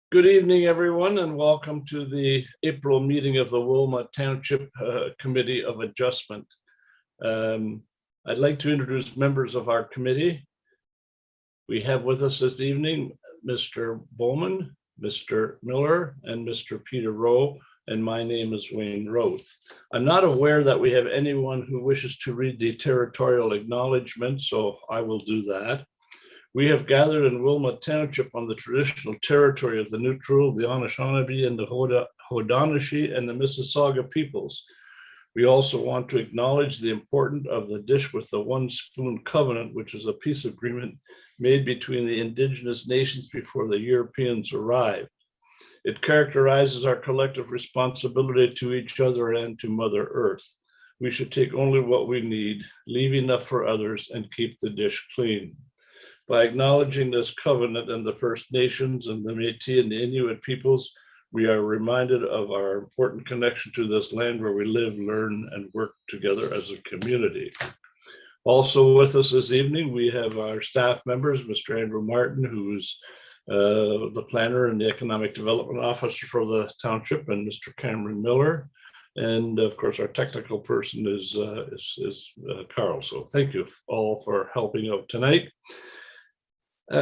Good evening, everyone, and welcome to the April meeting of the Wilmot Township Committee of Adjustment. I'd like to introduce members of our committee. We have with us this evening Mr. Bowman, Mr. Miller, and Mr. Peter Rowe, and my name is Wayne Roth. I'm not aware that we have anyone who wishes to read the Territorial Acknowledgement, so I will do that. We have gathered in Wilmot Township on the traditional territory of the Neutral, the Anishinaabe, and the Haudenosaunee and the Mississauga peoples. We also want to acknowledge the importance of the Dish with the One Spoon Covenant, which is a peace agreement made between the Indigenous nations before the Europeans arrived. It characterizes our collective responsibility to each other and to Mother Earth. We should take only what we need, leave enough for others, and keep the dish clean. By acknowledging this covenant and the First Nations and the Métis and the Inuit peoples, we are reminded of our important connection to this land where we live, learn, and work together as a community. Also with us this evening, we have our staff members, Mr. Andrew Martin, who is the planner and the economic development officer for the township, and Mr. Cameron Miller. And of course, our technical person is Carl. So thank you all for helping out tonight. We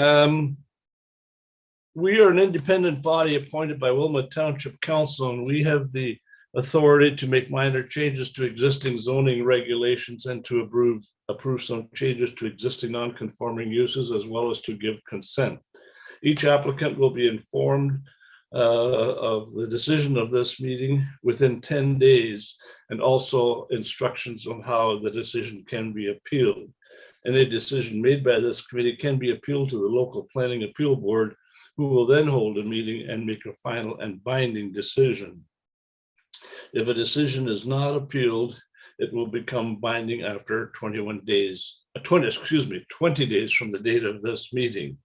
are an independent body appointed by Wilmot Township Council, and we have the authority to make minor changes to existing zoning regulations and to approve some changes to existing non-conforming uses, as well as to give consent. Each applicant will be informed of the decision of this meeting within 10 days, and also instructions on how the decision can be appealed. Any decision made by this committee can be appealed to the local planning appeal board, who will then hold a meeting and make a final and binding decision. If a decision is not appealed, it will become binding after 20 days from the date of this meeting.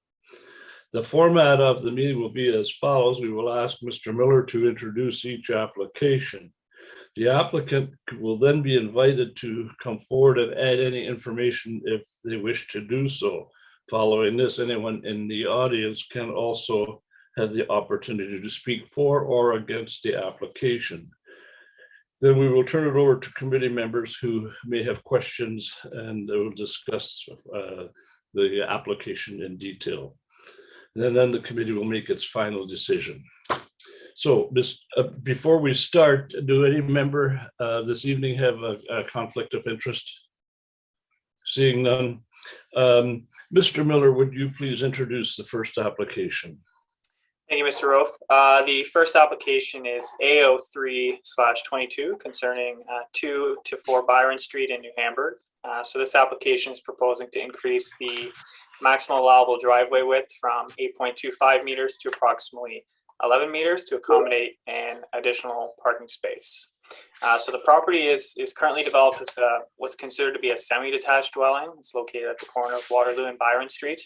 The format of the meeting will be as follows. We will ask Mr. Miller to introduce each application. The applicant will then be invited to come forward and add any information if they wish to do so. Following this, anyone in the audience can also have the opportunity to speak for or against the application. Then we will turn it over to committee members who may have questions, and they will discuss the application in detail. And then the committee will make its final decision. So before we start, do any member this evening have a conflict of interest? Seeing none. Mr. Miller, would you please introduce the first application? Thank you, Mr. Roth. The first application is A03/22 concerning 2 to 4 Byron Street in New Hamburg. So this application is proposing to increase the maximum allowable driveway width from 8.25 meters to approximately 11 meters to accommodate an additional parking space. So the property is currently developed as what's considered to be a semi-detached dwelling. It's located at the corner of Waterloo and Byron Street.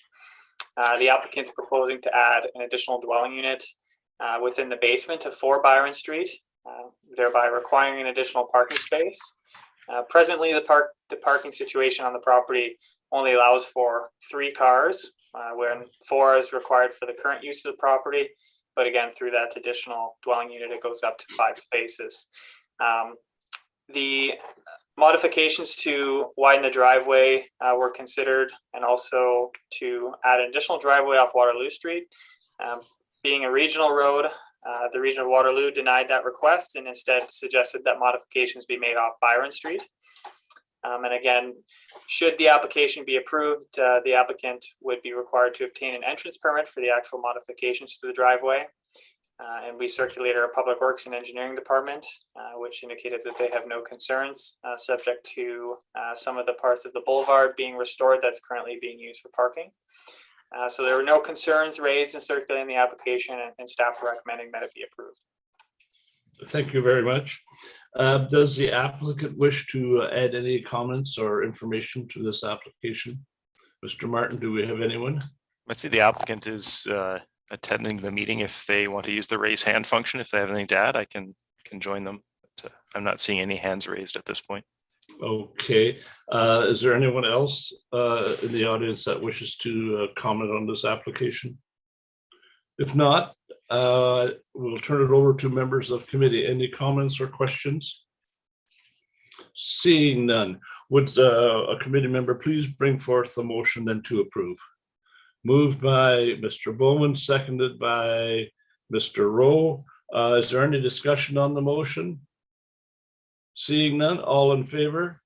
The applicant is proposing to add an additional dwelling unit within the basement of 4 Byron Street, thereby requiring an additional parking space. Presently, the parking situation on the property only allows for 3 cars, where 4 is required for the current use of the property. But again, through that additional dwelling unit, it goes up to 5 spaces. The modifications to widen the driveway were considered, and also to add an additional driveway off Waterloo Street. Being a regional road, the region of Waterloo denied that request and instead suggested that modifications be made off Byron Street. And again, should the application be approved, the applicant would be required to obtain an entrance permit for the actual modifications to the driveway. And we circulated our Public Works and Engineering Department, which indicated that they have no concerns, subject to some of the parts of the boulevard being restored that's currently being used for parking. So there were no concerns raised in circulating the application, and staff are recommending that it be approved. Thank you very much. Does the applicant wish to add any comments or information to this application? Mr. Martin, do we have anyone? I see the applicant is attending the meeting. If they want to use the raise hand function, if they have anything to add, I can join them. But I'm not seeing any hands raised at this point. Okay. Is there anyone else in the audience that wishes to comment on this application? If not, We'll turn it over to members of committee. Any comments or questions? Seeing none, would a committee member please bring forth the motion then to approve? Moved by Mr. Bowman, seconded by Mr. Rowe. Is there any discussion on the motion? Seeing none, all in favor?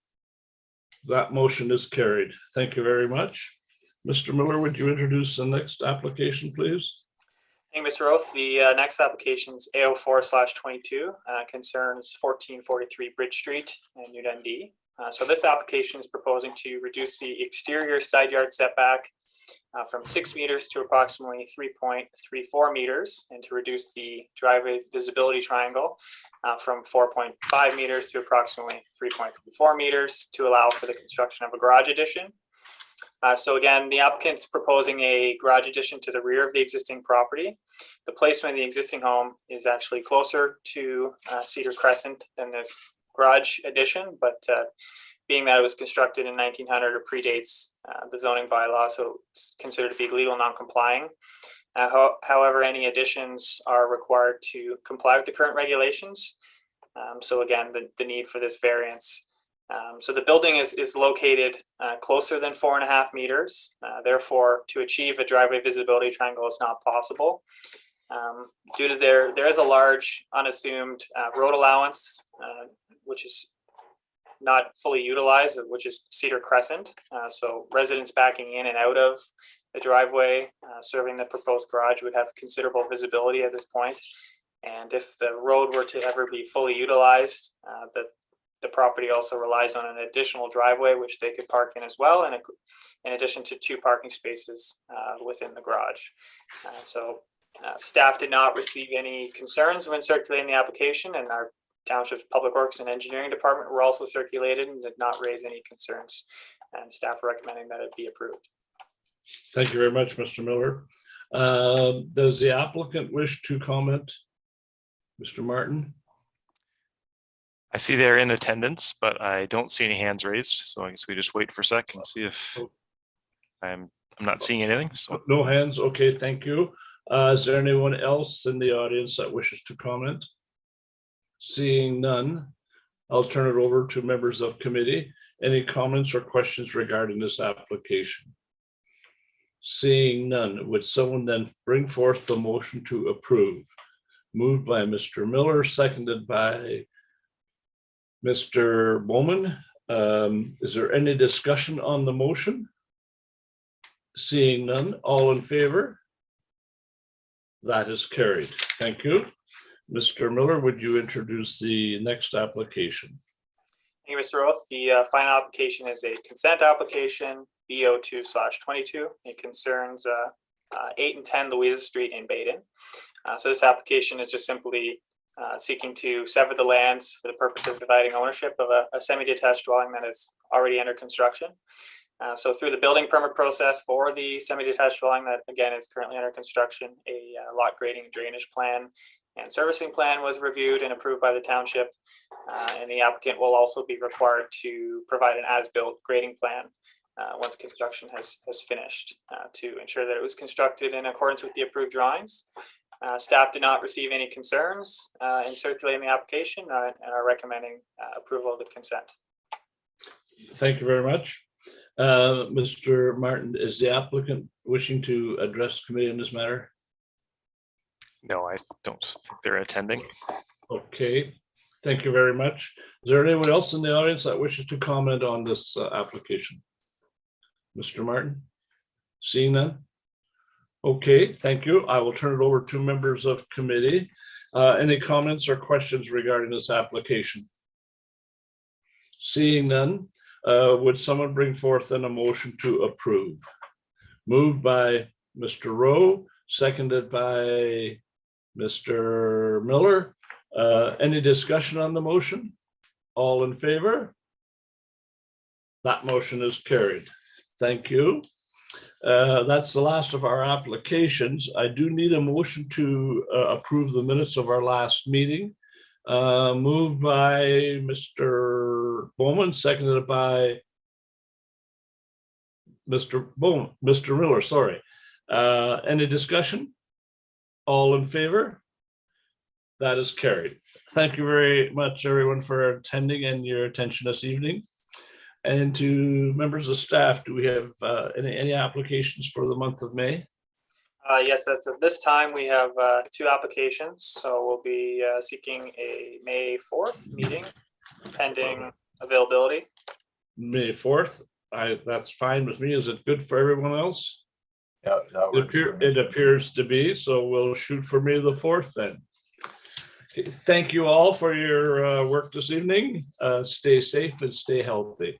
That motion is carried. Thank you very much. Mr. Miller, would you introduce the next application, please? Thank you, Mr. Roth. The next application is A04/22, concerns 1443 Bridge Street in New Dundee. So this application is proposing to reduce the exterior side yard setback from 6 meters to approximately 3.34 meters, and to reduce the driveway visibility triangle from 4.5 meters to approximately 3.34 meters to allow for the construction of a garage addition. So again, the applicant's proposing a garage addition to the rear of the existing property. The placement of the existing home is actually closer to Cedar Crescent than this garage addition, but being that it was constructed in 1900, it predates the zoning bylaw, so it's considered to be legal non-complying. However, any additions are required to comply with the current regulations. So again, the need for this variance. So the building is located closer than 4.5 meters. Therefore, to achieve a driveway visibility triangle is not possible. Due to there is a large unassumed road allowance, which is not fully utilized, which is Cedar Crescent. So residents backing in and out of the driveway serving the proposed garage would have considerable visibility at this point. And if the road were to ever be fully utilized, the property also relies on an additional driveway, which they could park in as well, and in addition to 2 parking spaces within the garage. So staff did not receive any concerns when circulating the application, and our Township's Public Works and Engineering Department were also circulated and did not raise any concerns, and staff are recommending that it be approved. Thank you very much, Mr. Miller. Does the applicant wish to comment? Mr. Martin? I see they're in attendance, but I don't see any hands raised. So I guess we just wait for a sec and see if I'm not seeing anything. So no hands. Okay, thank you. Is there anyone else in the audience that wishes to comment? Seeing none, I'll turn it over to members of committee. Any comments or questions regarding this application? Seeing none, would someone then bring forth the motion to approve? Moved by Mr. Miller, seconded by Mr. Bowman. Is there any discussion on the motion? Seeing none, all in favor? That is carried. Thank you. Mr. Miller, would you introduce the next application? Thank you, Mr. Roth. The final application is a consent application, B02/22. It concerns 8 and 10 Louisa Street in Baden. So this application is just simply seeking to sever the lands for the purpose of dividing ownership of a semi-detached dwelling that is already under construction. So through the building permit process for the semi-detached dwelling that again is currently under construction, a lot grading and drainage plan and servicing plan was reviewed and approved by the township. And the applicant will also be required to provide an as-built grading plan once construction has finished to ensure that it was constructed in accordance with the approved drawings. Staff did not receive any concerns in circulating the application and are recommending approval of the consent. Thank you very much. Mr. Martin, is the applicant wishing to address committee on this matter? no, I don't think they're attending. Okay, thank you very much. Is there anyone else in the audience that wishes to comment on this application? Mr. Martin? Seeing none? Okay, thank you. I will turn it over to members of committee. Any comments or questions regarding this application? Seeing none, would someone bring forth a motion to approve? Moved by Mr. Rowe, seconded by Mr. Miller. Any discussion on the motion? All in favor? That motion is carried. Thank you. That's the last of our applications. I do need a motion to approve the minutes of our last meeting. Moved by Mr. Bowman, seconded by Mr. Miller, sorry. Any discussion? All in favor? That is carried. Thank you very much, everyone, for attending and your attention this evening. And to members of staff, do we have any applications for the month of May? Yes, that's at this time we have 2 applications. So we'll be seeking a May 4th meeting pending availability. May 4th. That's fine with me. Is it good for everyone else? Yeah, that works for me. It appears to be, so we'll shoot for May the 4th then. Okay, thank you all for your work this evening. Stay safe and stay healthy.